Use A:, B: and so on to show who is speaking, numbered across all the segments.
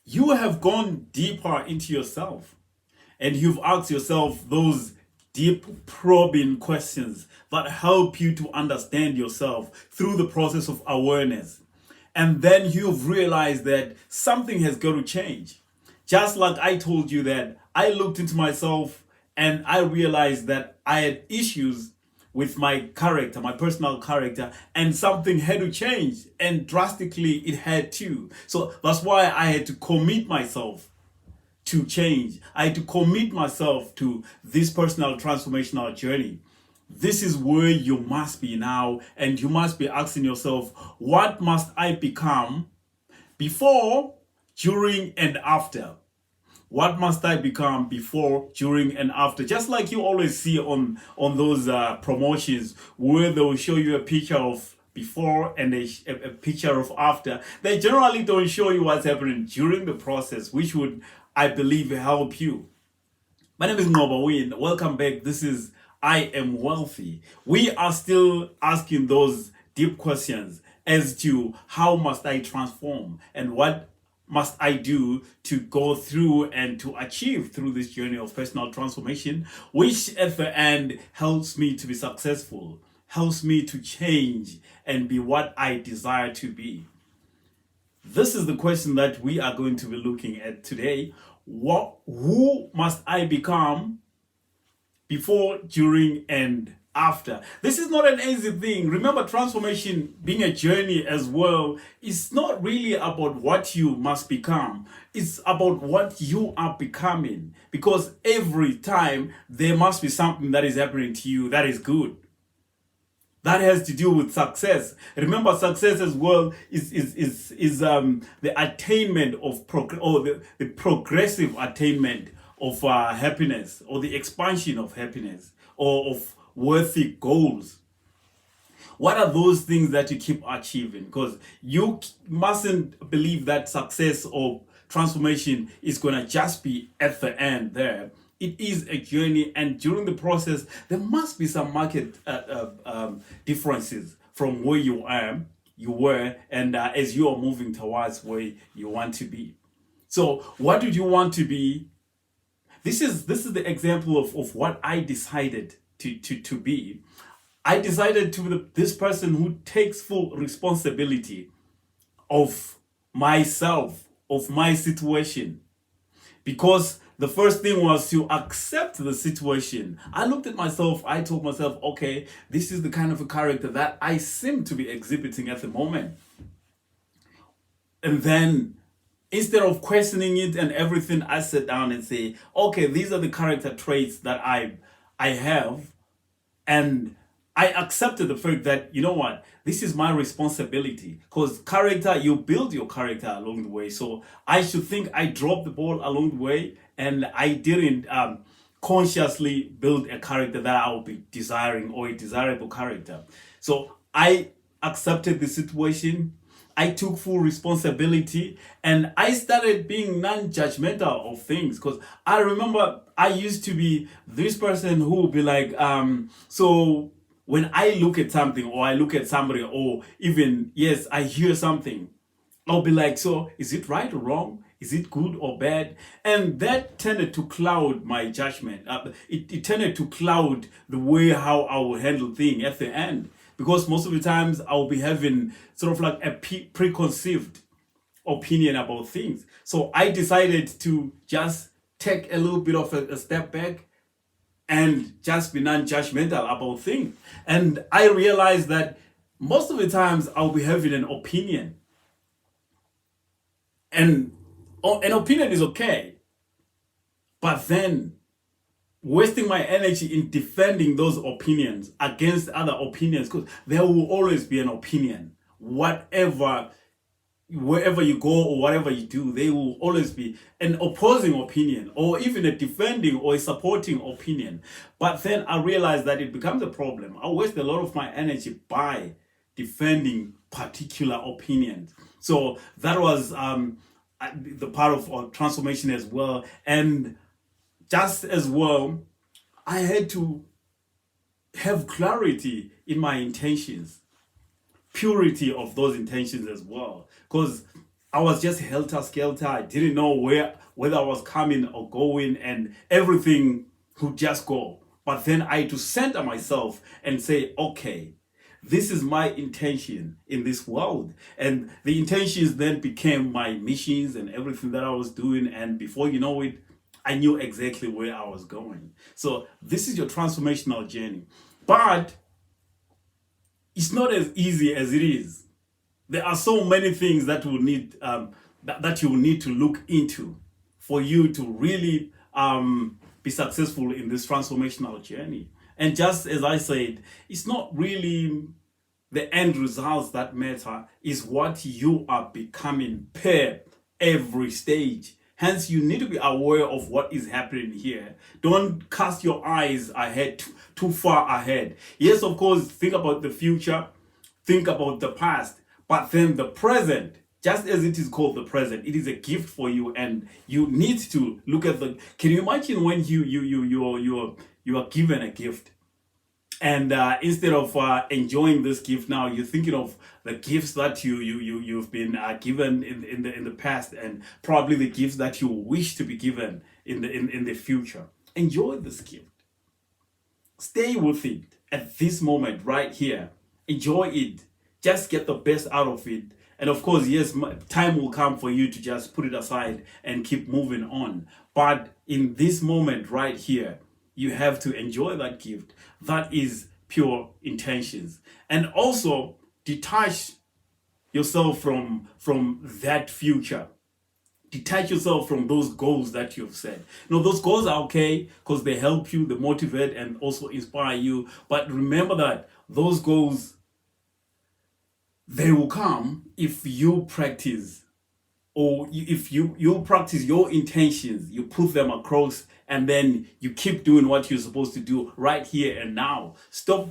A: you have gone deeper into yourself and you've asked yourself those deep probing questions that help you to understand yourself through the process of awareness. And then you've realized that something has got to change. Just like I told you that I looked into myself and I realized that I had issues with my character, my personal character, and something had to change, and drastically it had to. So that's why I had to commit myself to change. I had to commit myself to this personal transformational journey. This is where you must be now, and you must be asking yourself, what must I become before, during, and after? What must I become before, during, and after? Just like you always see on those promotions where they will show you a picture of before and a picture of after. They generally don't show you what's happening during the process, which would, I believe, help you. My name is nqobizitha. Welcome back. This is I Am Wealthy. We are still asking those deep questions as to how must I transform and what must I do to go through and to achieve through this journey of personal transformation, which at the end helps me to be successful, helps me to change and be what I desire to be. This is the question that we are going to be looking at today. Who must I become before, during, and after? This is not an easy thing. Remember, transformation being a journey as well, it's not really about what you must become. It's about what you are becoming. Because every time there must be something that is happening to you that is good. That has to do with success. Remember, success as well is the attainment of the progressive attainment of happiness, or the expansion of happiness, or of worthy goals. What are those things that you keep achieving? Because you mustn't believe that success or transformation is going to just be at the end there. It is a journey, and during the process, there must be some market differences from where you were, and as you are moving towards where you want to be. So, what did you want to be? This is the example of what I decided to be. I decided to be this person who takes full responsibility of myself, of my situation. Because the first thing was to accept the situation. I looked at myself, I told myself, okay, this is the kind of a character that I seem to be exhibiting at the moment. And then instead of questioning it and everything, I sat down and say, okay, these are the character traits that I have. And I accepted the fact that, you know what, this is my responsibility. Because character, you build your character along the way. So I should think I dropped the ball along the way, and I didn't consciously build a character that I would be desiring, or a desirable character. So I accepted the situation. I took full responsibility, and I started being non-judgmental of things. Because I remember I used to be this person who would be like, so when I look at something, or I look at somebody, or even, yes, I hear something, I'll be like, so is it right or wrong? Is it good or bad? And that tended to cloud my judgment. It tended to cloud the way how I will handle things at the end. Because most of the times I'll be having sort of like a preconceived opinion about things. So I decided to just take a little bit of a step back and just be non-judgmental about things. And I realized that most of the times I'll be having an opinion. And an opinion is okay. But then wasting my energy in defending those opinions against other opinions, because there will always be an opinion. Wherever you go or whatever you do, there will always be an opposing opinion, or even a defending or a supporting opinion. But then I realized that it becomes a problem. I waste a lot of my energy by defending particular opinions. So that was the part of transformation as well. And just as well, I had to have clarity in my intentions, purity of those intentions as well. Because I was just helter-skelter. I didn't know whether I was coming or going, and everything would just go. But then I had to center myself and say, okay, this is my intention in this world. And the intentions then became my missions and everything that I was doing. And before you know it, I knew exactly where I was going. So this is your transformational journey. But it's not as easy as it is. There are so many things that will need that you will need to look into for you to really be successful in this transformational journey. And just as I said, it's not really the end results that matter, is what you are becoming per every stage. Hence, you need to be aware of what is happening here. Don't cast your eyes ahead, too far ahead. Yes, of course, think about the future, think about the past, but then the present, just as it is called the present, it is a gift for you, and you need to look at the. Can you imagine when you are given a gift, and instead of enjoying this gift now, you're thinking of the gifts that you've been given in the past, and probably the gifts that you wish to be given in the future. Enjoy this gift. Stay with it at this moment right here. Enjoy it. Just get the best out of it. And of course, yes, time will come for you to just put it aside and keep moving on. But in this moment right here, you have to enjoy that gift. That is pure intentions. And also detach yourself from that future. Detach yourself from those goals that you've set. Those goals are okay because they help you, they motivate and also inspire you. But remember that those goals, they will come if you practice, or if you practice your intentions, you put them across, and then you keep doing what you're supposed to do right here and now. Stop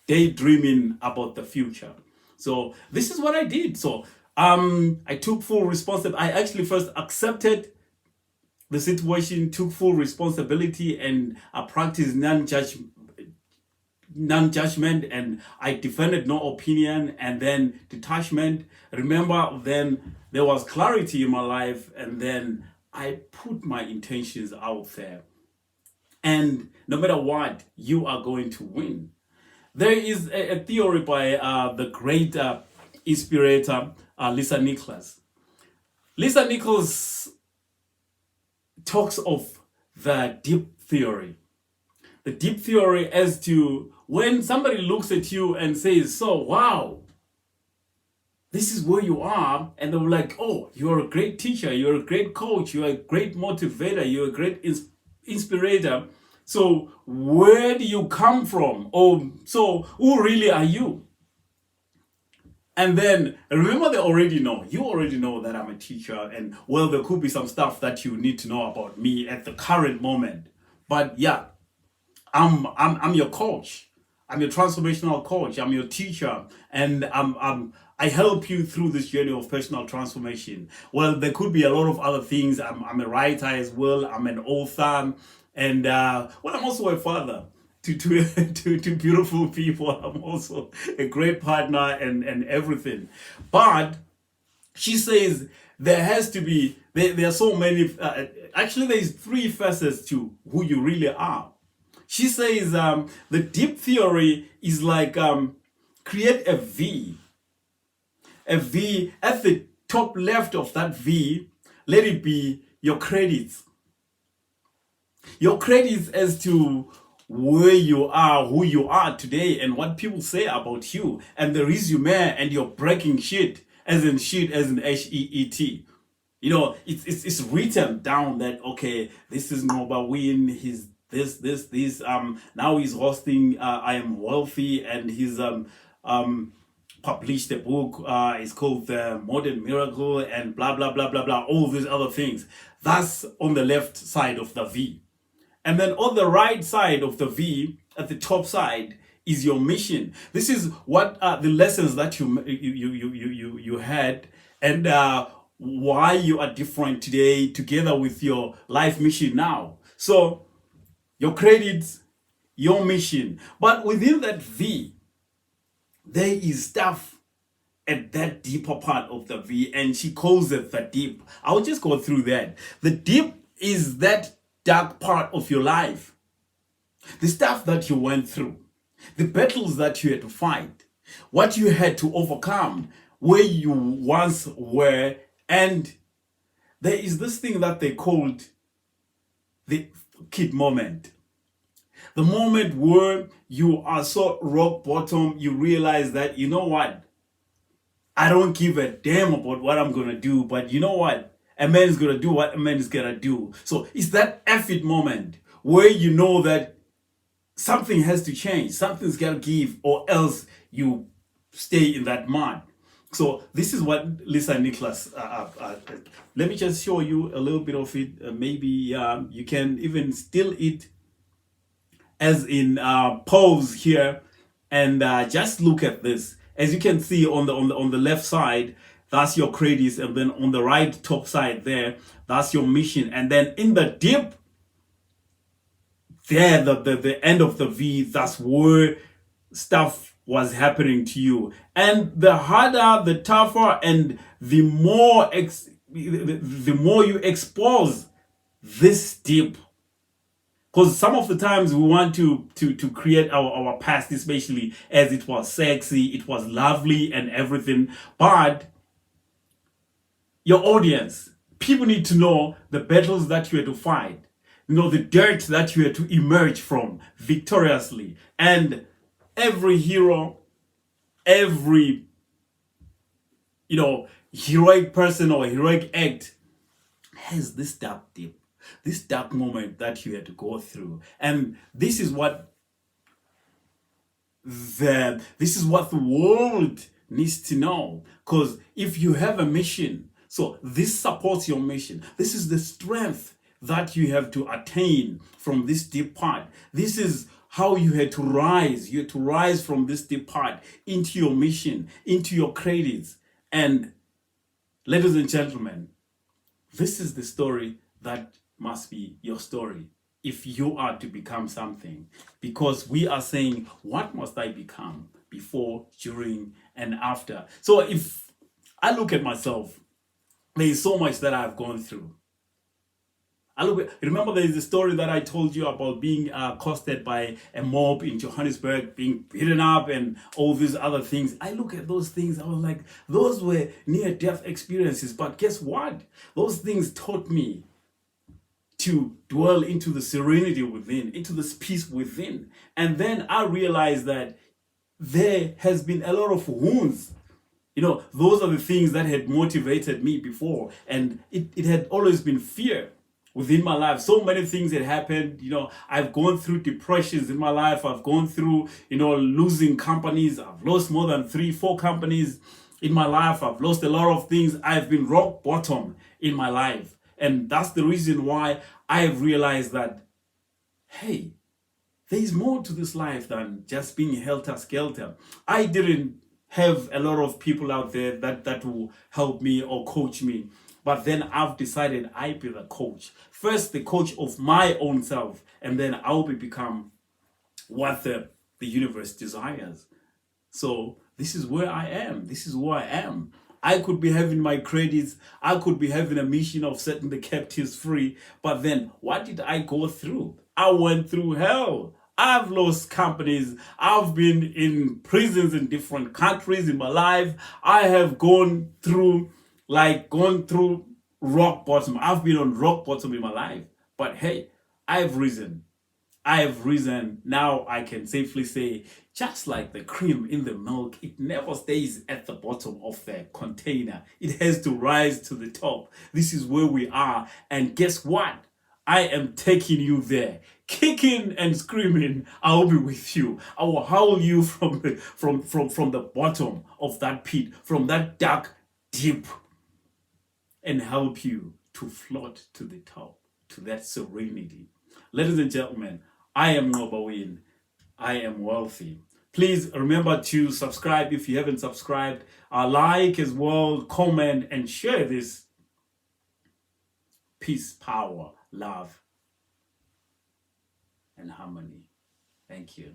A: daydreaming about the future. So this is what I did. So I took full responsibility. I actually first accepted the situation, took full responsibility, and I practiced non-judgment, and I defended no opinion, and then detachment. Remember, then there was clarity in my life, and then I put my intentions out there. And no matter what, you are going to win. There is a theory by the great inspirator Lisa Nichols. Lisa Nichols talks of the deep theory. The deep theory as to when somebody looks at you and says, so, wow, this is where you are. And they're like, oh, you're a great teacher. You're a great coach. You're a great motivator. You're a great inspirator. So where do you come from? Oh, so who really are you? And then remember, they already know. You already know that I'm a teacher. And well, there could be some stuff that you need to know about me at the current moment. But yeah, I'm your coach. I'm your transformational coach. I'm your teacher, and I help you through this journey of personal transformation. Well, there could be a lot of other things. I'm a writer as well. I'm an author, and well, I'm also a father to beautiful people. I'm also a great partner and everything. But she says there has to be there are so many. Actually, there's three facets to who you really are. She says the deep theory is like create a V. A V at the top left of that V, let it be your credits. Your credits as to where you are, who you are today, and what people say about you, and the resume and your breaking shit, as in HEET. It's written down that, okay, this is Ngoba Win, he's this now he's hosting I Am Wealthy, and he's published a book, it's called The Modern Miracle, and blah blah blah blah blah, all these other things. That's on the left side of the V. And then on the right side of the V, at the top side, is your mission. This is what the lessons that you had, and why you are different today, together with your life mission now. So your credits, your mission. But within that V, there is stuff at that deeper part of the V, and she calls it the deep. I'll just go through that. The deep is that dark part of your life, the stuff that you went through, the battles that you had to fight, what you had to overcome, where you once were. And there is this thing that they called the kid moment. The moment where you are so rock bottom, you realize that, you know what? I don't give a damn about what I'm going to do, but you know what? A man is going to do what a man is going to do. So it's that effort moment where you know that something has to change, something's got to give, or else you stay in that mud. So this is what Lisa and Nicholas, let me just show you a little bit of it. Maybe you can even still it as in pause here, and just look at this. As you can see on the left side, that's your credits, and then on the right top side there, that's your mission. And then in the deep there, the end of the V, that's where stuff was happening to you. And the harder, the tougher, and the more you expose this deep. Because some of the times we want to create our past, especially as it was sexy, it was lovely and everything. But your audience, people need to know the battles that you had to fight. You know, the dirt that you had to emerge from victoriously. And every hero, every, heroic person or heroic act has this dark deep, this dark moment that you had to go through. And this is what the world needs to know. Because if you have a mission, so this supports your mission. This is the strength that you have to attain from this deep part. This is how you had to rise. You had to rise from this deep part into your mission, into your credits. And ladies and gentlemen, this is the story that must be your story if you are to become something. Because we are saying, what must I become before, during, and after? So if I look at myself, there is so much that I've gone through. Remember there is a story that I told you about being accosted by a mob in Johannesburg, being beaten up and all these other things. I look at those things, I was like, those were near-death experiences. But guess what? Those things taught me to dwell into the serenity within, into this peace within. And then I realized that there has been a lot of wounds. Those are the things that had motivated me before. And it had always been fear within my life. So many things had happened. I've gone through depressions in my life. I've gone through, losing companies. I've lost more than 3-4 companies in my life. I've lost a lot of things. I've been rock bottom in my life. And that's the reason why I've realized that, hey, there is more to this life than just being helter-skelter. I didn't have a lot of people out there that will help me or coach me. But then I've decided I be the coach. First, the coach of my own self, and then I'll become what the universe desires. So this is where I am. This is who I am. I could be having my credits. I could be having a mission of setting the captives free. But then what did I go through? I went through hell. I've lost companies. I've been in prisons in different countries in my life. I have gone through rock bottom. I've been on rock bottom in my life. But hey, I've risen. Now I can safely say, just like the cream in the milk, it never stays at the bottom of the container. It has to rise to the top. This is where we are. And guess what? I am taking you there. Kicking and screaming, I'll be with you. I will howl you from the bottom of that pit, from that dark, deep, and help you to float to the top, to that serenity. Ladies and gentlemen, I am nqobizitha. I am wealthy. Please remember to subscribe if you haven't subscribed. Like as well, comment, and share this. Peace, power, love, and harmony. Thank you.